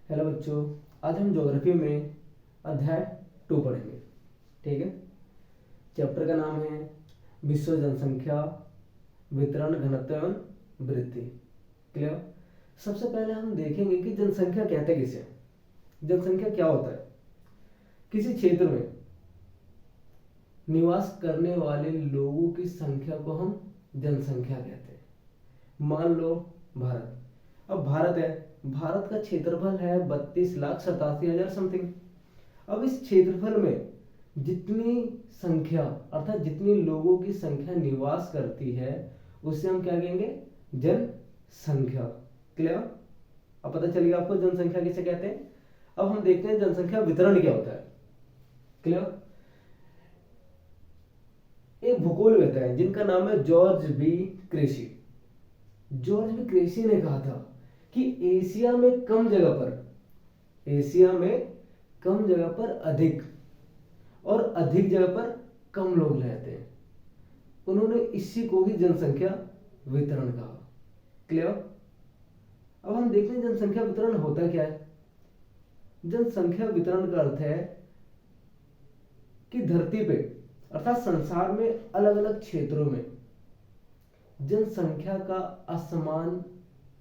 Hello बच्चों, आज हम ज्योग्राफी में अध्याय 2 पढ़ेंगे। ठीक है। चैप्टर का नाम है विश्व जनसंख्या वितरण घनत्व एवं वृद्धि। क्लियर। सबसे पहले हम देखेंगे कि जनसंख्या कहते किसे। जनसंख्या क्या होता है? किसी क्षेत्र में निवास करने वाले लोगों की संख्या को हम जनसंख्या कहते हैं। मान लो भारत। अब भारत है, भारत का क्षेत्रफल है 32,87,000 समथिंग। अब इस क्षेत्रफल में जितनी संख्या अर्थात जितनी लोगों की संख्या निवास करती है उसे हम क्या कहेंगे? जनसंख्या। क्लियर। अब पता चलेगा आपको जनसंख्या किसे कहते हैं। अब हम देखते हैं जनसंख्या वितरण क्या होता है। क्लियर। एक भूगोलवेत्ता है जिनका नाम है George B Cressey. George B Cressey ने कहा था कि एशिया में कम जगह पर अधिक और अधिक जगह पर कम लोग रहते हैं। उन्होंने इसी को ही जनसंख्या वितरण कहा। क्लियर। अब हम देखते हैं जनसंख्या वितरण होता क्या है। जनसंख्या वितरण का अर्थ है कि धरती पे अर्थात संसार में अलग अलग क्षेत्रों में जनसंख्या का असमान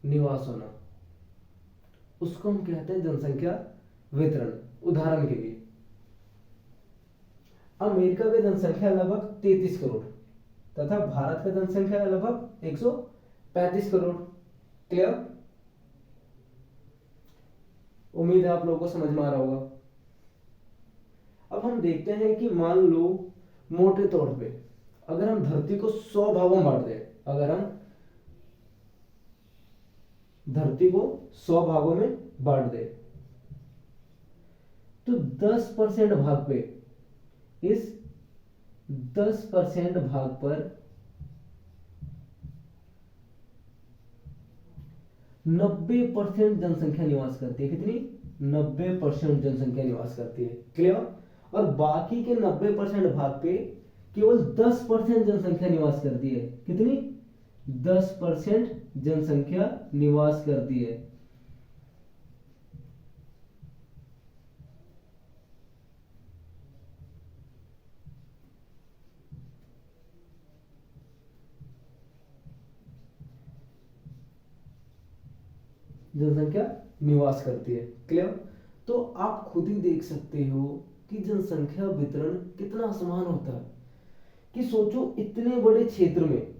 निवास होना, उसको हम कहते हैं जनसंख्या वितरण। उदाहरण के लिए अमेरिका की जनसंख्या लगभग 33 करोड़ तथा भारत का जनसंख्या लगभग 135 करोड़। क्लियर। उम्मीद है आप लोगों को समझ में आ रहा होगा। अब हम देखते हैं कि मान लो मोटे तौर पे अगर हम धरती को 100 भागों में बांट दें, अगर हम धरती को 100 भागों में बांट दें तो 10% भाग पे, इस 10% भाग पर 90% जनसंख्या निवास करती है। कितनी? 90% जनसंख्या निवास करती है। क्लियर। और बाकी के 90% भाग पे केवल 10% जनसंख्या निवास करती है। कितनी? 10% जनसंख्या निवास करती है। जनसंख्या निवास करती है। क्लियर। तो आप खुद ही देख सकते हो कि जनसंख्या वितरण कितना समान होता है कि सोचो इतने बड़े क्षेत्र में,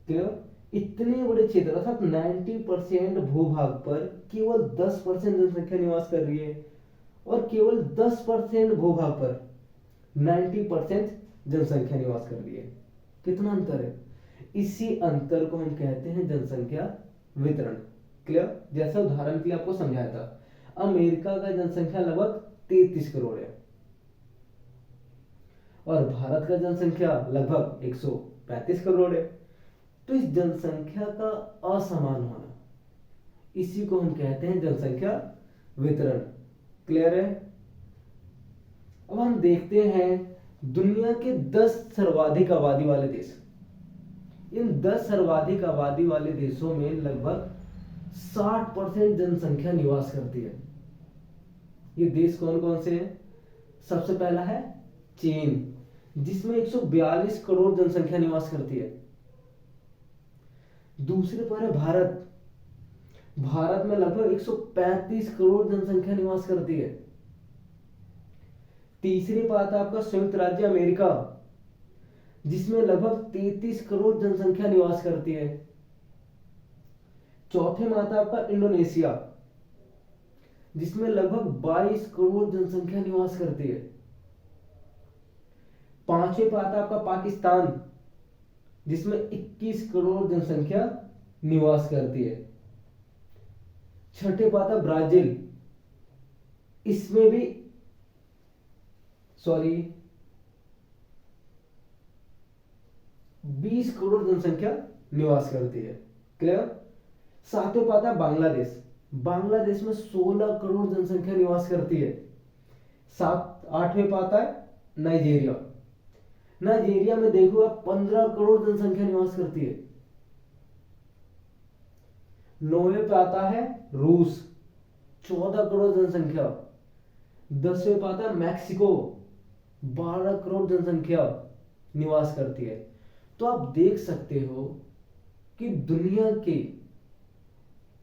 क्लियर, इतने बड़े क्षेत्र अर्थात 90% भूभाग पर केवल 10% जनसंख्या निवास कर रही है और केवल 10% भूभाग पर 90% जनसंख्या निवास कर रही है। कितना अंतर है? इसी अंतर को हम कहते हैं जनसंख्या वितरण। क्लियर। जैसा उदाहरण के लिए आपको समझाया था, अमेरिका का जनसंख्या लगभग 33 करोड़ है और भारत का जनसंख्या लगभग 135 करोड़ है। तो इस जनसंख्या का असमान होना, इसी को हम कहते हैं जनसंख्या वितरण। क्लियर है। अब हम देखते हैं दुनिया के 10 सर्वाधिक आबादी वाले देश। इन 10 सर्वाधिक आबादी वाले देशों में लगभग 60% जनसंख्या निवास करती है। ये देश कौन कौन से हैं? सबसे पहला है चीन, जिसमें 142 करोड़ जनसंख्या निवास करती है। दूसरे पर है भारत। भारत में लगभग 135 करोड़ जनसंख्या निवास करती है। तीसरे पर आता है आपका संयुक्त राज्य अमेरिका, जिसमें लगभग 33 करोड़ जनसंख्या निवास करती है। चौथे में आता है आपका इंडोनेशिया, जिसमें लगभग 22 करोड़ जनसंख्या निवास करती है। पांचवें पर आता है आपका पाकिस्तान, जिसमें 21 करोड़ जनसंख्या निवास करती है। छठे पर आता है ब्राजील, इसमें भी 20 करोड़ जनसंख्या निवास करती है। क्लियर। सातवें पर आता है बांग्लादेश। बांग्लादेश में 16 करोड़ जनसंख्या निवास करती है। आठवें पर आता है नाइजीरिया। नाइजीरिया में देखो आप 15 करोड़ जनसंख्या निवास करती है। 9वें पे आता है रूस, 14 करोड़ जनसंख्या। 10वें पे आता है मैक्सिको, 12 करोड़ जनसंख्या निवास करती है। तो आप देख सकते हो कि दुनिया के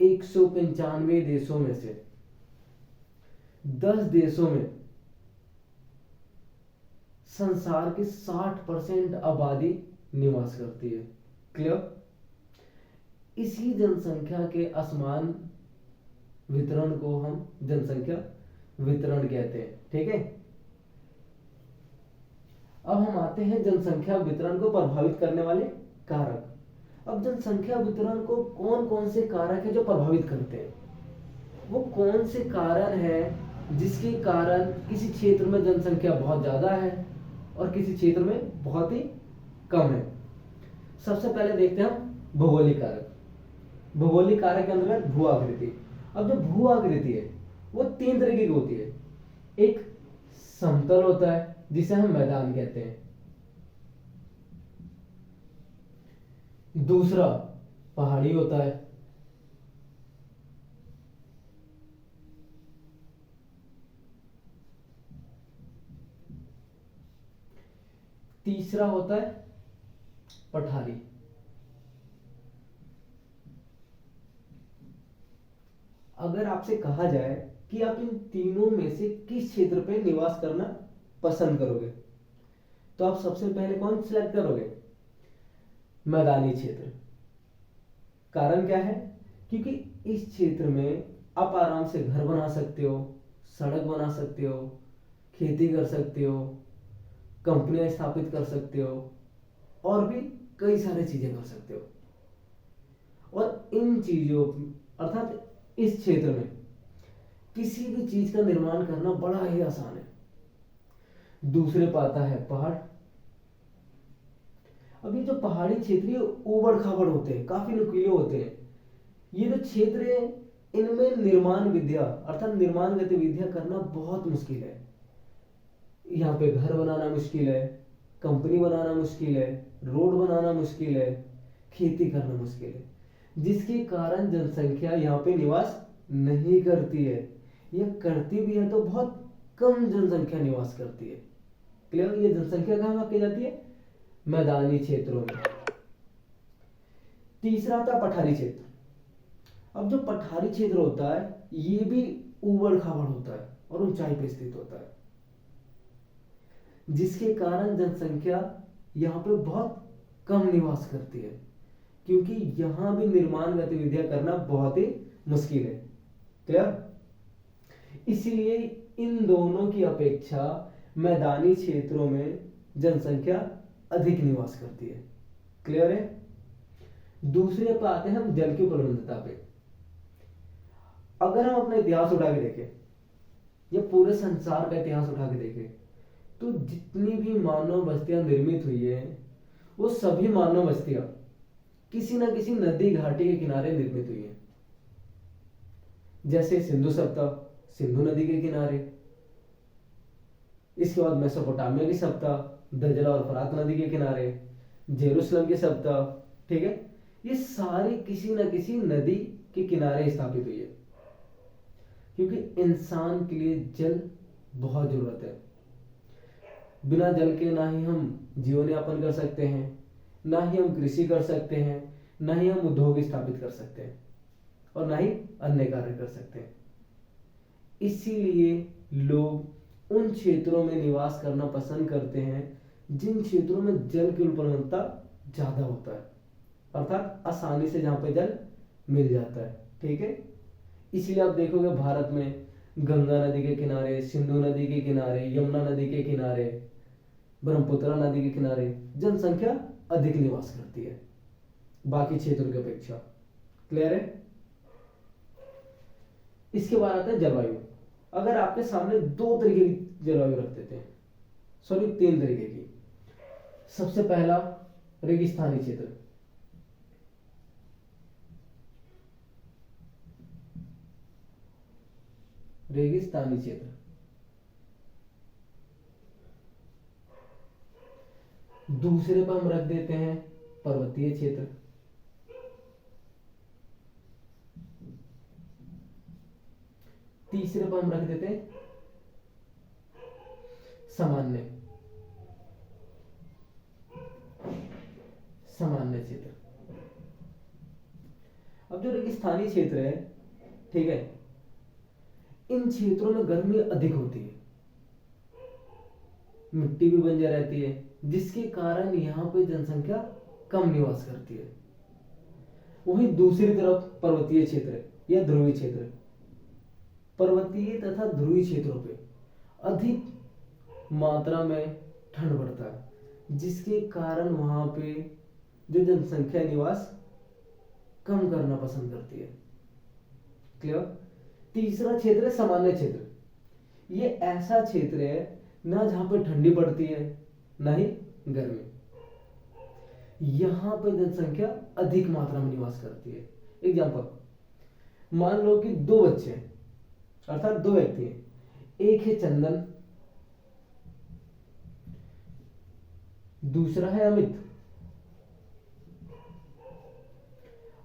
195 देशों में से 10 देशों में संसार की 60% आबादी निवास करती है। क्लियर? इसी जनसंख्या के असमान वितरण को हम जनसंख्या वितरण कहते हैं। ठीक है, अब हम आते हैं जनसंख्या वितरण को प्रभावित करने वाले कारक। अब जनसंख्या वितरण को कौन कौन से कारक है जो प्रभावित करते हैं, वो कौन से कारण है जिसके कारण किसी क्षेत्र में जनसंख्या बहुत ज्यादा है और किसी क्षेत्र में बहुत ही कम है। सबसे पहले देखते हैं हम भौगोलिक कारक। भौगोलिक कारक के अंतर्गत भू आकृति। अब जो भू आकृति है वो 3 तरीके की होती है। एक समतल होता है जिसे हम मैदान कहते हैं, दूसरा पहाड़ी होता है, तीसरा होता है पठारी। अगर आपसे कहा जाए कि आप इन तीनों में से किस क्षेत्र पे निवास करना पसंद करोगे, तो आप सबसे पहले कौन सिलेक्ट करोगे? मैदानी क्षेत्र। कारण क्या है? क्योंकि इस क्षेत्र में आप आराम से घर बना सकते हो, सड़क बना सकते हो, खेती कर सकते हो, कंपनियां स्थापित कर सकते हो और भी कई सारी चीजें कर सकते हो। और इन चीजों अर्थात इस क्षेत्र में किसी भी चीज का निर्माण करना बड़ा ही आसान है। दूसरे पर आता है पहाड़। अब ये जो पहाड़ी क्षेत्र है ऊबड़ खाबड़ होते हैं, काफी नुकीले होते हैं। ये जो क्षेत्र है इनमें निर्माण विद्या अर्थात निर्माण गतिविधियां करना बहुत मुश्किल है। यहाँ पे घर बनाना मुश्किल है, कंपनी बनाना मुश्किल है, रोड बनाना मुश्किल है, खेती करना मुश्किल है, जिसके कारण जनसंख्या यहाँ पे निवास नहीं करती है, या करती भी है तो बहुत कम जनसंख्या निवास करती है। क्लियर? ये जनसंख्या कहाँ मापी जाती है? मैदानी क्षेत्रों में। तीसरा आता है पठारी क्षेत्र। अब जो पठारी क्षेत्र होता है ये भी ऊबड़ खाबड़ होता है और ऊंचाई पर स्थित होता है, जिसके कारण जनसंख्या यहाँ पे बहुत कम निवास करती है, क्योंकि यहाँ भी निर्माण गतिविधियां करना बहुत ही मुश्किल है। क्लियर? इसलिए इन दोनों की अपेक्षा मैदानी क्षेत्रों में जनसंख्या अधिक निवास करती है। क्लियर है? दूसरे पर आते हैं हम जल की उपलब्धता पे। अगर हम अपना इतिहास उठा के देखें या पूरे संसार का इतिहास उठा के देखें तो जितनी भी मानव बस्तियां निर्मित हुई है वो सभी मानव बस्तियां किसी ना किसी नदी घाटी के किनारे निर्मित हुई है। जैसे सिंधु सभ्यता सिंधु नदी के किनारे, इसके बाद मेसोपोटामिया की सभ्यता दजला और फरात नदी के किनारे, जेरूसलम की सभ्यता, ठीक है, ये सारी किसी न किसी नदी के किनारे स्थापित हुई है, क्योंकि इंसान के लिए जल बहुत जरूरत है। बिना जल के ना ही हम जीवन यापन कर सकते हैं, ना ही हम कृषि कर सकते हैं, ना ही हम उद्योग स्थापित कर सकते हैं और ना ही अन्य कार्य कर सकते हैं। इसीलिए लोग उन क्षेत्रों में निवास करना पसंद करते हैं जिन क्षेत्रों में जल की उपलब्धता ज्यादा होता है, अर्थात आसानी से जहां पे जल मिल जाता है। ठीक है, इसलिए आप देखोगे भारत में गंगा नदी के किनारे, सिंधु नदी के किनारे, यमुना नदी के किनारे, ब्रह्मपुत्र नदी के किनारे जनसंख्या अधिक निवास करती है बाकी क्षेत्रों की अपेक्षा। क्लियर है? इसके बाद आता है जलवायु। अगर आपके सामने 2 तरीके की जलवायु रख देते हैं, सॉरी 3 तरीके की। सबसे पहला रेगिस्तानी क्षेत्र। रेगिस्तानी क्षेत्र। दूसरे पर हम रख देते हैं पर्वतीय क्षेत्र। तीसरे पर हम रख देते हैं सामान्य, सामान्य क्षेत्र। अब जो रेगिस्तानी क्षेत्र है, ठीक है, इन क्षेत्रों में गर्मी अधिक होती है, मिट्टी भी बंजर रहती है, जिसके कारण यहाँ पे जनसंख्या कम निवास करती है। वहीं दूसरी तरफ पर्वतीय क्षेत्र या ध्रुवीय क्षेत्र, पर्वतीय तथा ध्रुवीय क्षेत्रों पे अधिक मात्रा में ठंड पड़ता है, जिसके कारण वहां पे जो जनसंख्या निवास कम करना पसंद करती है। क्लियर। तीसरा क्षेत्र है सामान्य क्षेत्र। ये ऐसा क्षेत्र है ना जहां पे ठंडी पड़ती है ना ही गर्मी, यहां पे जनसंख्या अधिक मात्रा में निवास करती है। एग्जाम्पल, मान लो कि दो बच्चे हैं, अर्थात दो व्यक्ति हैं, एक है चंदन, दूसरा है अमित।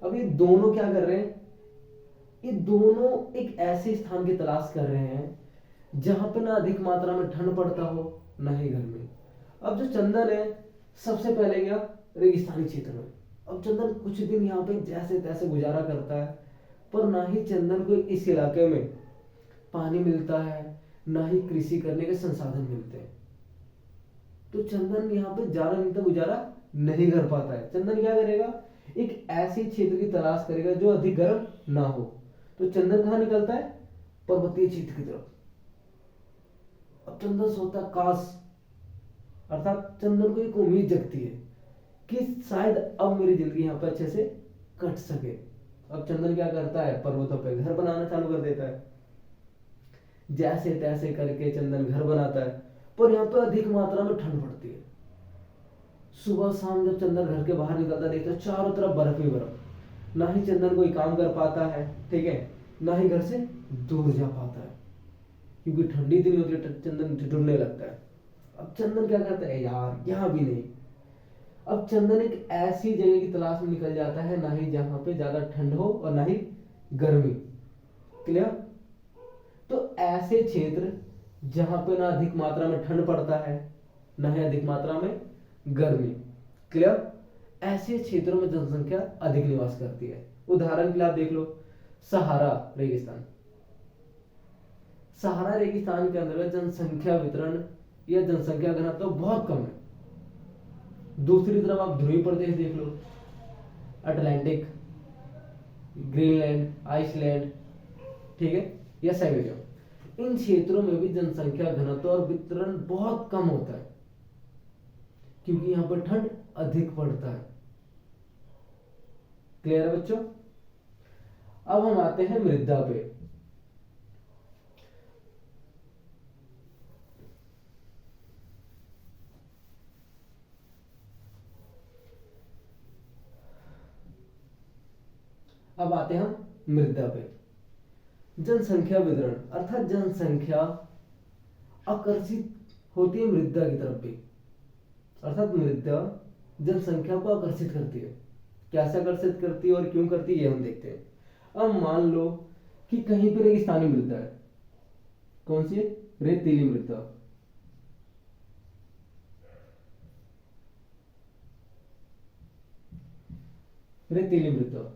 अब ये दोनों क्या कर रहे हैं, ये दोनों एक ऐसे स्थान की तलाश कर रहे हैं जहां पे ना अधिक मात्रा में ठंड पड़ता हो ना ही गर्मी। अब जो चंदन है सबसे पहले गया रेगिस्तानी क्षेत्र में। अब चंदन कुछ दिन यहाँ पे जैसे तैसे गुजारा करता है, पर ना ही चंदन को इस इलाके में पानी मिलता है ना ही कृषि करने के संसाधन मिलते हैं, तो चंदन यहाँ पे ज्यादा दिन तक गुजारा नहीं कर पाता है। चंदन क्या करेगा, एक ऐसे क्षेत्र की तलाश करेगा जो अधिक गर्म ना हो। तो चंदन कहाँ निकलता है, पर्वतीय क्षेत्र की तरफ। अब चंदन सोचता काश, अर्थात चंदन को एक उम्मीद जगती है कि शायद अब मेरी जिंदगी यहाँ पे अच्छे से कट सके। अब चंदन क्या करता है, पर्वतों पे घर बनाना चालू कर देता है। जैसे तैसे करके चंदन घर बनाता है, पर यहाँ पे अधिक मात्रा में ठंड पड़ती है। सुबह शाम जब चंदन घर के बाहर निकलता है, देखता है चारों तरफ बर्फ ही बर्फ। ना ही चंदन कोई काम कर पाता है, ठीक है, ना ही घर से दूर जा पाता है, क्योंकि ठंडी इतनी होती है, चंदन ठिठुरने लगता है। अब चंदन क्या करता है, यार यहाँ भी नहीं। अब चंदन एक ऐसी जगह की तलाश में निकल जाता है ना ही जहां पे ज्यादा ठंड हो और ना ही गर्मी। क्लियर। तो ऐसे क्षेत्र जहां पे ना अधिक मात्रा में ठंड पड़ता है ना ही अधिक मात्रा में गर्मी। क्लियर। ऐसे क्षेत्रों में जनसंख्या अधिक निवास करती है। उदाहरण के लिए आप देख लो सहारा रेगिस्तान। सहारा रेगिस्तान के अंतर्गत जनसंख्या वितरण या जनसंख्या घनत्व तो बहुत कम है। दूसरी तरफ आप ध्रुवीय प्रदेश देख लो, अटलांटिक, ग्रीनलैंड, आइसलैंड, ठीक है, या साइबेरिया। इन क्षेत्रों में भी जनसंख्या घनत्व और वितरण बहुत कम होता है, क्योंकि यहां पर ठंड अधिक पड़ता है। क्लियर है बच्चों। अब हम आते हैं मृदा पे। अब आते हैं हम मृदा पे। जनसंख्या वितरण, अर्थात जनसंख्या आकर्षित होती है मृदा की तरफ भी, अर्थात मृदा जनसंख्या को आकर्षित करती है। कैसे आकर्षित करती है और क्यों करती है, ये हम देखते हैं। अब मान लो कि कहीं पर रेगिस्तानी मृदा है। कौन सी है, रेतीली मृदा। रेतीली मृदा।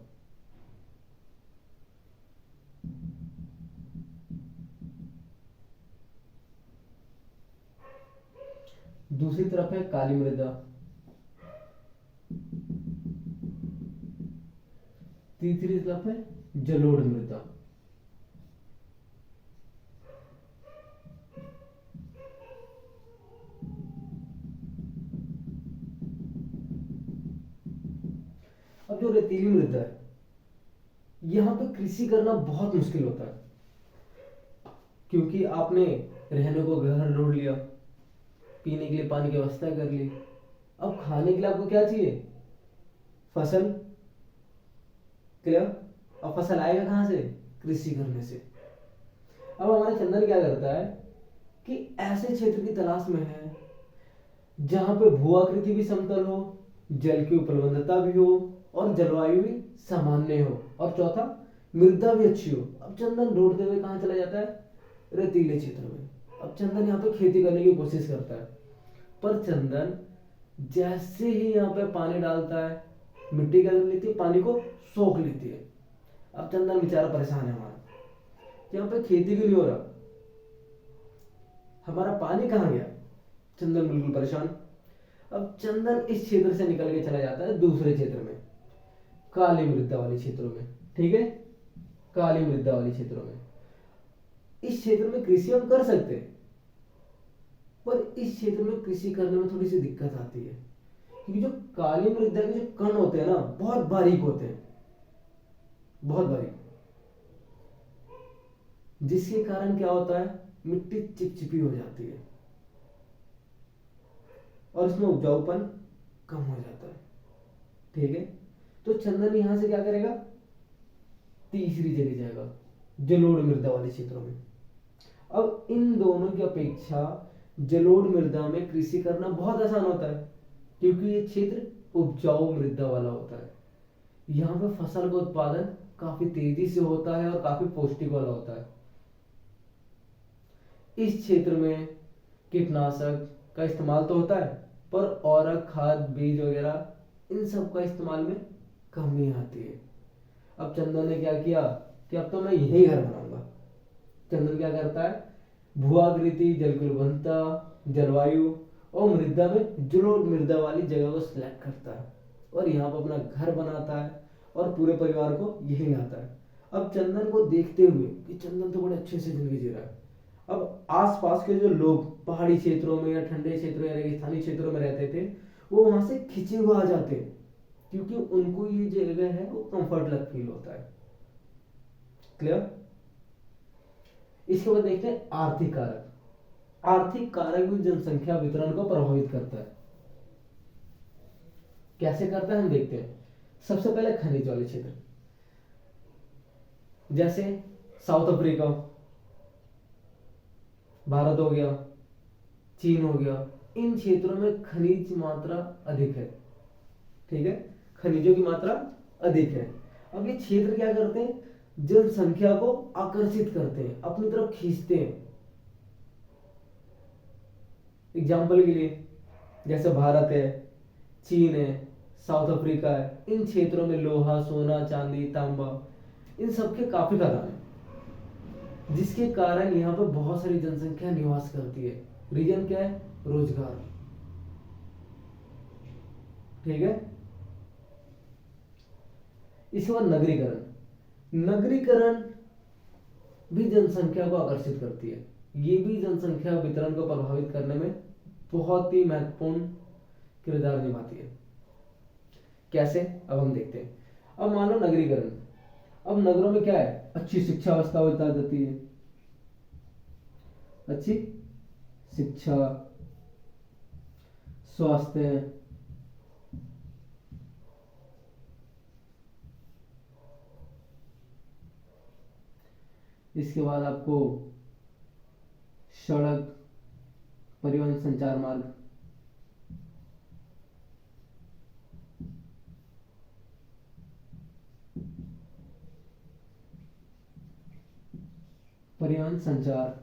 दूसरी तरफ है काली मृदा। तीसरी तरफ है जलोढ़ मृदा। अब जो रेतीली मृदा है, यहां पे कृषि करना बहुत मुश्किल होता है, क्योंकि आपने रहने को घर ढूंढ लिया, पीने के लिए पानी की व्यवस्था कर ली, अब खाने के लिए आपको क्या चाहिए, फसल। क्लियर। अब फसल आएगा कहां से, कृषि करने से। अब हमारा चंदन क्या करता है कि ऐसे क्षेत्र की तलाश में है जहां पे भू आकृति भी समतल हो, जल की उपलब्धता भी हो और जलवायु भी सामान्य हो, और चौथा मृदा भी अच्छी हो, अब चंदन ढूंढते हुए कहाँ चला जाता है? रेतीले क्षेत्र में। अब चंदन यहाँ पे खेती करने की कोशिश करता है, पर चंदन जैसे ही यहाँ पे पानी डालता है, मिट्टी क्या कर लेती है? पानी को सोख लेती है। अब चंदन बेचारा परेशान है हमारा, यहाँ पे खेती क्यों नहीं हो रहा, हमारा पानी कहाँ गया? चंदन बिल्कुल परेशान। अब चंदन इस क्षेत्र से निकल के चला जाता है दूसरे क्षेत्र में, काली मृदा वाले क्षेत्रों में। ठीक है, काली मृदा वाले क्षेत्रों में। इस क्षेत्र में कृषि हम कर सकते हैं, पर इस क्षेत्र में कृषि करने में थोड़ी सी दिक्कत आती है, क्योंकि जो काली मृदा के जो कण होते हैं ना, बहुत बारीक होते हैं, बहुत बारीक, जिसके कारण क्या होता है? मिट्टी चिपचिपी हो जाती है और इसमें उपजाऊपन कम हो जाता है। ठीक है, तो चंदन यहां से क्या करेगा? तीसरी जगह जाएगा, जलोढ़ मृदा वाले क्षेत्रों में। अब इन दोनों की अपेक्षा जलोढ़ मृदा में कृषि करना बहुत आसान होता है, क्योंकि ये क्षेत्र उपजाऊ मृदा वाला होता है। यहाँ पे फसल का उत्पादन काफी तेजी से होता है और काफी पौष्टिक वाला होता है। इस क्षेत्र में कीटनाशक का इस्तेमाल तो होता है, पर औरक खाद, बीज वगैरह इन सब का इस्तेमाल में कमी आती है। अब चंदन ने क्या किया कि अब तो मैं यही घर बनाऊंगा। चंदन क्या करता है? भूआकृति, जलकुलबंधता, जलवायु और मृदा में जलोढ़ मृदा वाली जगह को सिलेक्ट करता है और यहाँ पर अपना घर बनाता है और पूरे परिवार को यही लाता है। अब चंदन को देखते हुए कि चंदन तो बड़े अच्छे से जिंदगी जी रहा है, अब आसपास के जो लोग पहाड़ी क्षेत्रों में या ठंडे क्षेत्रों या रेगिस्तानी क्षेत्रों में रहते थे, वो वहां से खिंचे हुए आ जाते हैं, क्योंकि उनको ये जगह है वो कंफर्ट फील होता है। क्लियर? इसके बाद देखते हैं आर्थिक कारक। आर्थिक कारक भी जनसंख्या वितरण को प्रभावित करता है। कैसे करता है हम देखते हैं। सबसे पहले खनिज वाले क्षेत्र, जैसे साउथ अफ्रीका, भारत हो गया, चीन हो गया, इन क्षेत्रों में खनिज मात्रा अधिक है। ठीक है, खनिजों की मात्रा अधिक है। अब ये क्षेत्र क्या करते हैं? जनसंख्या को आकर्षित करते हैं, अपनी तरफ खींचते हैं। एग्जाम्पल के लिए जैसे भारत है, चीन है, साउथ अफ्रीका है, इन क्षेत्रों में लोहा, सोना, चांदी, तांबा, इन सबके काफी खदान है, जिसके कारण यहाँ पर बहुत सारी जनसंख्या निवास करती है। रीजन क्या है? रोजगार। ठीक है, इसके बाद नगरीकरण। नगरीकरण भी जनसंख्या को आकर्षित करती है। ये भी जनसंख्या वितरण को प्रभावित करने में बहुत ही महत्वपूर्ण किरदार निभाती है। कैसे? अब हम देखते हैं। अब मान लो नगरीकरण, अब नगरों में क्या है? अच्छी शिक्षा व्यवस्था हो जाती है, अच्छी शिक्षा, स्वास्थ्य, इसके बाद आपको सड़क, परिवहन, संचार मार्ग, परिवहन, संचार,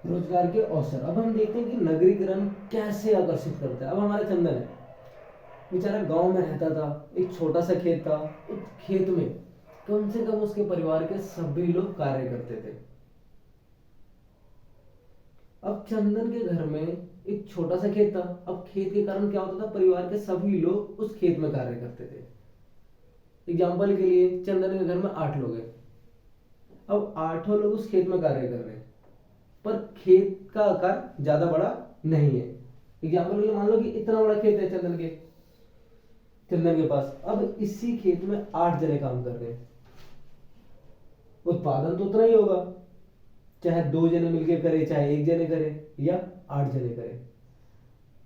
रोजगार के अवसर। अब हम देखते हैं कि नगरीकरण कैसे आकर्षित करता है। अब हमारा चंदन है, बेचारा गांव में रहता था, एक छोटा सा खेत था, उस खेत में कम से कम उसके परिवार के सभी लोग कार्य करते थे। अब चंदन के घर में एक छोटा सा खेत था, अब खेत के कारण क्या होता था? परिवार के सभी लोग उस खेत में कार्य करते थे। एग्जाम्पल के लिए चंदन के घर में 8 लोग हैं, अब 8 लोग उस खेत में कार्य कर रहे हैं, पर खेत का आकार ज्यादा बड़ा नहीं है। एग्जाम्पल के लिए मान लो कि इतना बड़ा खेत है चंदन के पास, अब इसी खेत में 8 जने काम कर रहे हैं, उत्पादन तो उतना ही होगा, चाहे 2 जने मिलकर करे चाहे 1 जने करे। या 8 जने करें।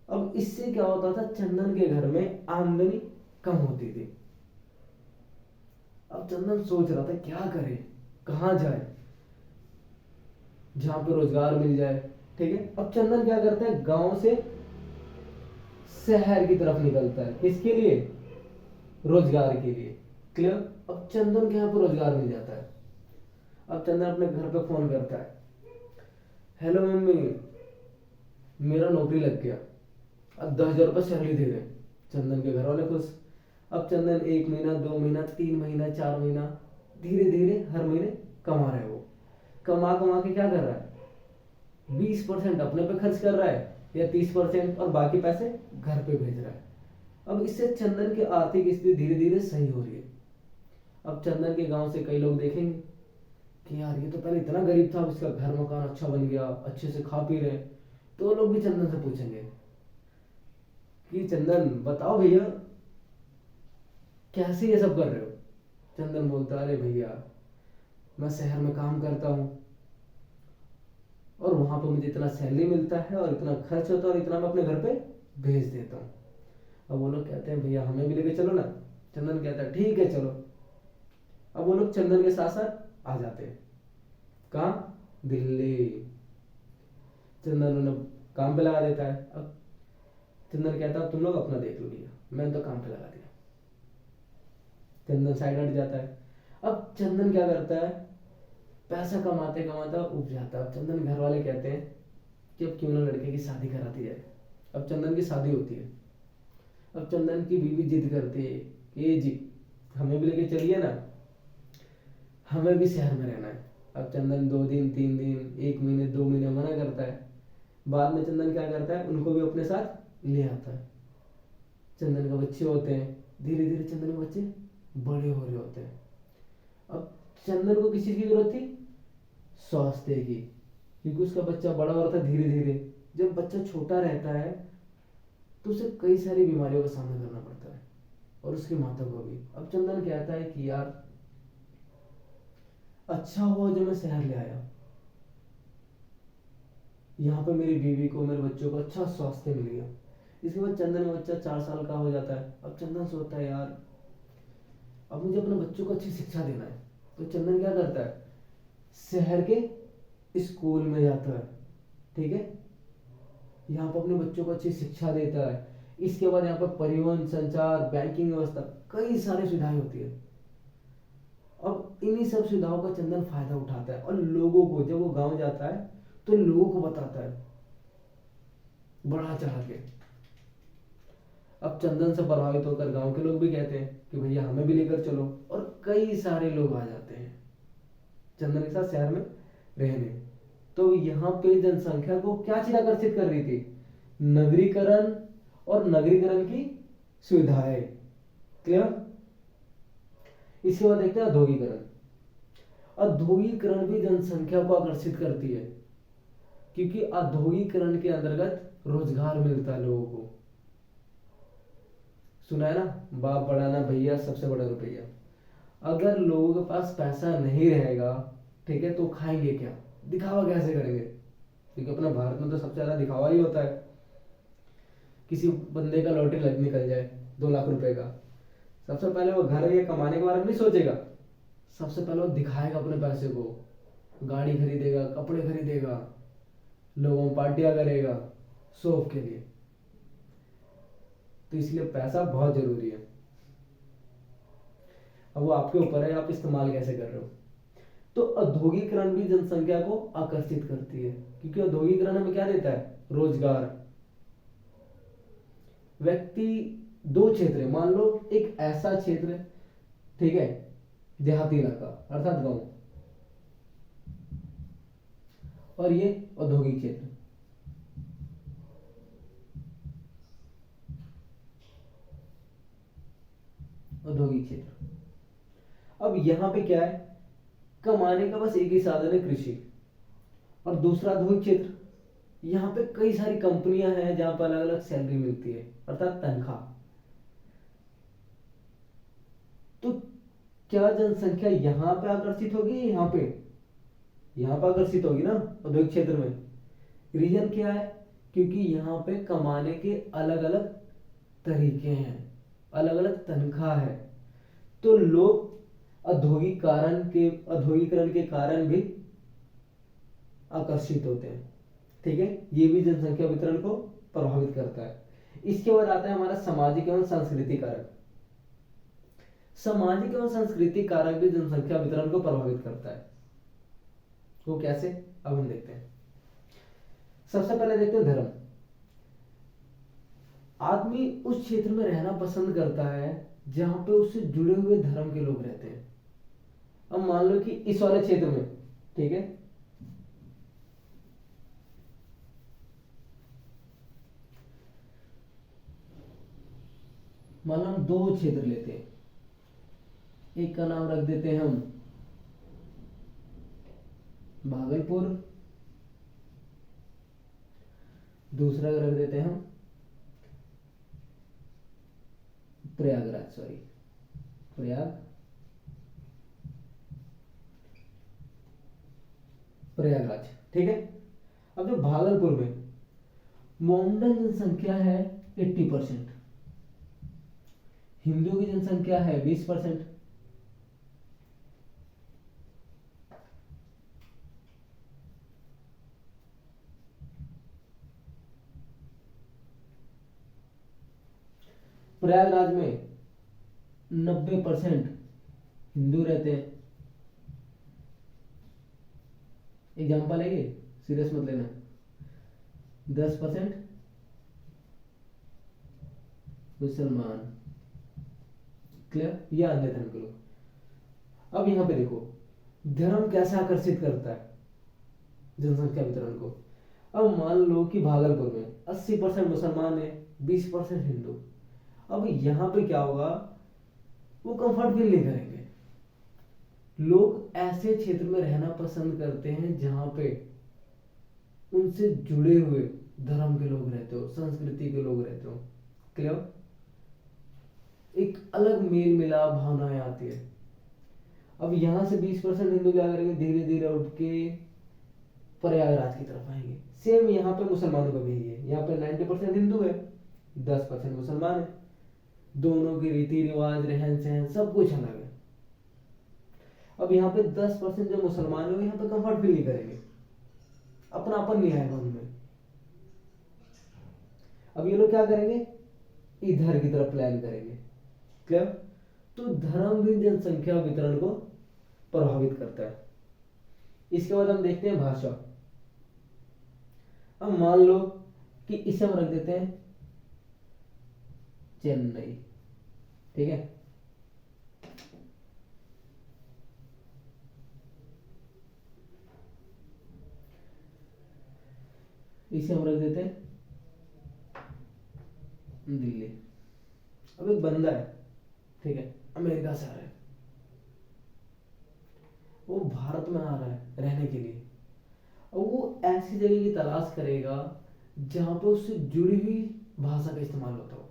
अब इससे क्या होता था, चंदन के घर में आमदनी कम होती थी। अब चंदन सोच रहा था क्या करे, कहाँ जाए जहां पे रोजगार मिल जाए। ठीक है, अब चंदन क्या करता है, गांव से शहर की तरफ निकलता है। किसके लिए? रोजगार के लिए। क्लियर। अब चंदन के यहाँ पे रोजगार मिल जाता है। अब चंदन अपने घर पे फोन करता है, हेलो मम्मी, मेरा नौकरी लग गया, अब 10,000 रुपये सैलरी दे रहे हैं। चंदन के घर वाले खुश। अब चंदन 1 महीना, 2 महीना, 3 महीना, 4 महीना, धीरे धीरे हर महीने कमा रहा है। वो कमा कमा के क्या कर रहा है, 20% अपने पे खर्च कर रहा है या 30%, और बाकी पैसे घर पे भेज रहा है। अब इससे चंदन की आर्थिक स्थिति धीरे धीरे सही हो रही है। अब चंदन के गांव से कई लोग देखेंगे कि यार ये तो पहले इतना गरीब था, अब इसका घर मकान अच्छा बन गया, अच्छे से खा पी रहे। तो लोग भी चंदन से पूछेंगे कि चंदन बताओ भैया, कैसे ये सब कर रहे हो। चंदन बोलता है, अरे भैया मैं शहर में काम करता हूँ और वहां पर मुझे इतना सैलरी मिलता है और इतना खर्च होता है और इतना मैं अपने घर पे भेज देता हूँ। अब वो लोग कहते हैं भैया हमें भी लेके चलो ना। चंदन कहता है ठीक है चलो। अब वो लोग चंदन के साथ साथ आ जाते हैं। कहाँ? दिल्ली। चंदन उन्हें काम पे लगा देता है। अब चंदन कहता है तुम लोग अपना देख लो भैया, मैंने तो काम पे लगा दिया। चंदन साइड हट जाता है। अब चंदन क्या करता है, पैसा कमाते कमाता उब जाता है। अब चंदन घर वाले कहते हैं कि अब क्यों ना लड़के की शादी करा दी जाए। अब चंदन की शादी होती है। अब चंदन की बीवी जिद करती है कि ये जी हमें भी लेके चलिए ना, हमें भी शहर में रहना है। अब चंदन 2 दिन 3 दिन 1 महीने 2 महीने मना करता है। बाद में चंदन क्या करता है, उनको भी अपने साथ ले आता है। चंदन के बच्चे होते हैं, धीरे धीरे चंदन के बच्चे बड़े हो रहे होते हैं। अब चंदन को किस चीज की जरूरत थी, स्वास्थ्य की, क्योंकि उसका बच्चा बड़ा हो रहा था धीरे धीरे। जब बच्चा छोटा रहता है तो उसे कई सारी बीमारियों का सामना करना पड़ता है, और उसकी माता को भी। अब चंदन कहता है कि यार अच्छा हुआ जो मैं शहर ले आया, यहाँ पे मेरी बीवी को मेरे बच्चों को अच्छा स्वास्थ्य मिल गया। इसके बाद चंदन का बच्चा 4 साल का हो जाता है। अब चंदन सोचता है यार अब मुझे अपने बच्चों को अच्छी शिक्षा देना है। तो चंदन क्या करता है, शहर के स्कूल में जाता है। ठीक है, यहाँ पर अपने बच्चों को अच्छी शिक्षा देता है। इसके बाद यहाँ पर परिवहन, संचार, बैंकिंग व्यवस्था, कई सारी सुविधाएं होती है। अब इन्हीं सब सुविधाओं का चंदन फायदा उठाता है, और लोगों को जब वो गांव जाता है तो लोगों को बताता है बढ़ा चढ़ा के। अब चंदन से प्रभावित होकर गांव के लोग भी कहते हैं कि भैया हमें भी लेकर चलो, और कई सारे लोग आ जाते हैं चंदन के साथ शहर में रहने। तो यहाँ पे जनसंख्या को क्या चीज आकर्षित कर रही थी, नगरीकरण और नगरीकरण की सुविधाएं। क्लियर। इसके बाद देखते हैं औद्योगिकरण। औद्योगिकरण भी जनसंख्या को आकर्षित करती है, क्योंकि औद्योगिकरण के अंतर्गत रोजगार मिलता है लोगों को। सुना है ना, बाप बढ़ाना भैया सबसे बड़ा रुपया। अगर लोगों के पास पैसा नहीं रहेगा, ठीक है, तो खाएंगे क्या, दिखावा कैसे करेंगे, क्योंकि अपना भारत में तो सबसे ज्यादा दिखावा ही होता है। किसी बंदे का लॉटरी लग निकल जाए 2 लाख रुपए का, सबसे पहले वो घर या कमाने के बारे में नहीं सोचेगा, सबसे पहले वो दिखाएगा अपने पैसे को। गाड़ी खरीदेगा, कपड़े खरीदेगा, लोगों में पार्टियां करेगा, शो ऑफ के लिए। तो इसलिए पैसा बहुत जरूरी है। अब वो आपके ऊपर है, आप इस्तेमाल कैसे कर रहे हो। तो औद्योगिकरण भी जनसंख्या को आकर्षित करती है, क्योंकि औद्योगिकरण हमें क्या देता है, रोजगार। व्यक्ति दो क्षेत्र है, मान लो एक ऐसा क्षेत्र, ठीक है, देहाती इलाका अर्थात गांव, और ये औद्योगिक क्षेत्र। औद्योगिक क्षेत्र, अब यहां पे क्या है, कमाने का बस एक ही साधन है, कृषि। और दूसरा औद्योगिक क्षेत्र, यहाँ पे कई सारी कंपनियां हैं जहां पर अलग अलग सैलरी मिलती है, अर्थात तनख्वाह। तो क्या जनसंख्या यहाँ पे आकर्षित होगी, यहाँ पे आकर्षित होगी ना, औद्योगिक क्षेत्र में। रीजन क्या है? क्योंकि यहाँ पे कमाने के अलग अलग तरीके हैं, अलग अलग तनख्वाह है, तो लोग औद्योगिकरण के कारण भी आकर्षित होते हैं। ठीक है, ये भी जनसंख्या वितरण को प्रभावित करता है। इसके बाद आता है हमारा सामाजिक एवं सांस्कृतिक कारक। सामाजिक एवं सांस्कृतिक कारक भी जनसंख्या वितरण को प्रभावित करता है। वो कैसे, अब हम देखते हैं। सबसे पहले देखते हैं धर्म। आदमी उस क्षेत्र में रहना पसंद करता है जहां पे उससे जुड़े हुए धर्म के लोग रहते हैं। अब मान लो कि इस वाले क्षेत्र में, ठीक है, मान लो हम दो क्षेत्र लेते हैं, एक का नाम रख देते हैं हम भागलपुर, दूसरा रख देते हैं हम प्रयागराज, प्रयागराज। ठीक है, अब जो भागलपुर में मोमडन जनसंख्या है 80%, हिंदू की जनसंख्या है 20%। प्रयागराज में 90% हिंदू रहते हैं। एग्जाम्पल है ये, सीरियस मत लेना। 10% मुसलमान, क्लियर, या अन्य धर्म के लोग। अब यहां पे देखो धर्म कैसे आकर्षित करता है जनसंख्या वितरण को। अब मान लो कि भागलपुर में 80% मुसलमान है, 20% हिंदू। अब यहां पे क्या होगा, वो कंफर्ट फील नहीं करेंगे। लोग ऐसे क्षेत्र में रहना पसंद करते हैं जहां पे उनसे जुड़े हुए धर्म के लोग रहते हो, संस्कृति के लोग रहते हो। क्लियर, एक अलग मेल मिलाप भावनाएं आती है। अब यहां से 20% हिंदू क्या करेंगे, धीरे धीरे उठ के प्रयागराज की तरफ आएंगे। सेम यहाँ पे मुसलमानों का भी है, यहाँ पे 90% हिंदू है, 10% मुसलमान है। दोनों के रीति रिवाज, रहन सहन सब कुछ अलग है। अब यहाँ पे 10% जो मुसलमान है वो यहाँ पे कंफर्ट फील नहीं करेंगे, अपनापन नहीं आएगा उनमें। अब ये लोग क्या करेंगे, इधर की तरफ प्लान करेंगे। क्लियर, तो धर्म भी जनसंख्या वितरण को प्रभावित करता है। इसके बाद हम देखते हैं भाषा। अब मान लो कि इसे हम रख देते हैं चेन्नई, ठीक है। इसे हम रख देते हैं दिल्ली। अब एक बंदा है, ठीक है, अमेरिका से आ रहा है, वो भारत में आ रहा है रहने के लिए। और वो ऐसी जगह की तलाश करेगा जहां पे उससे जुड़ी हुई भाषा का इस्तेमाल होता हो।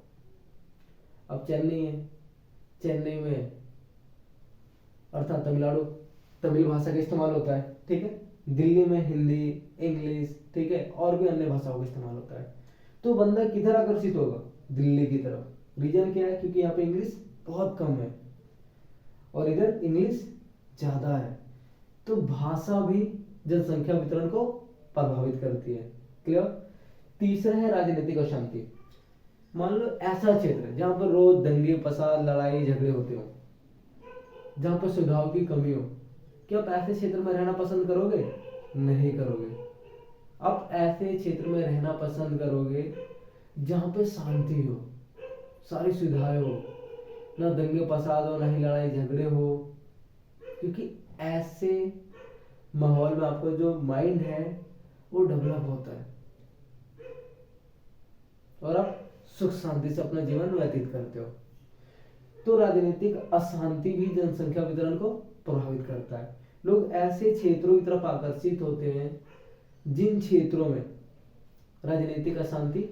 अब चेन्नई है, चेन्नई में अर्थात तमिलनाडु, तमिल भाषा का इस्तेमाल होता है, ठीक है। दिल्ली में हिंदी, इंग्लिश, ठीक है, और भी अन्य भाषाओं का इस्तेमाल होता है। तो बंदा किधर आकर्षित होगा, दिल्ली की तरफ। रीजन क्या है, क्योंकि यहाँ पे इंग्लिश बहुत कम है और इधर इंग्लिश ज्यादा है। तो भाषा भी जनसंख्या वितरण को प्रभावित करती है। क्लियर। तीसरा है राजनीतिक अशांति। मान लो ऐसा क्षेत्र जहां पर रोज दंगे फसाद लड़ाई झगड़े होते हो, जहां पर सुधार की कमी हो, क्या आप ऐसे क्षेत्र में रहना पसंद करोगे? नहीं करोगे। आप ऐसे क्षेत्र में रहना पसंद करोगे जहां पे शांति हो, सारी सुविधाएं हो, ना दंगे फसाद हो, ना ही लड़ाई झगड़े हो। क्योंकि ऐसे माहौल में आपका जो माइंड है वो डेवलप होता है और आप सुख शांति से अपना जीवन व्यतीत करते हो। तो राजनीतिक अशांति भी जनसंख्या वितरण को प्रभावित करता है। लोग ऐसे क्षेत्रों की तरफ आकर्षित होते हैं जिन क्षेत्रों में राजनीतिक अशांति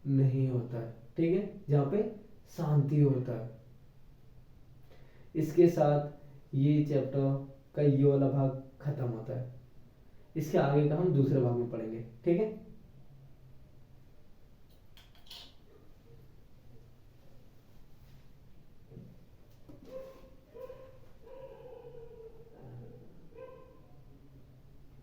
नहीं होता है, ठीक है, जहां पे शांति होता है। इसके साथ ये चैप्टर का ये वाला भाग खत्म होता है। इसके आगे का हम दूसरे भाग में पढ़ेंगे, ठीक है।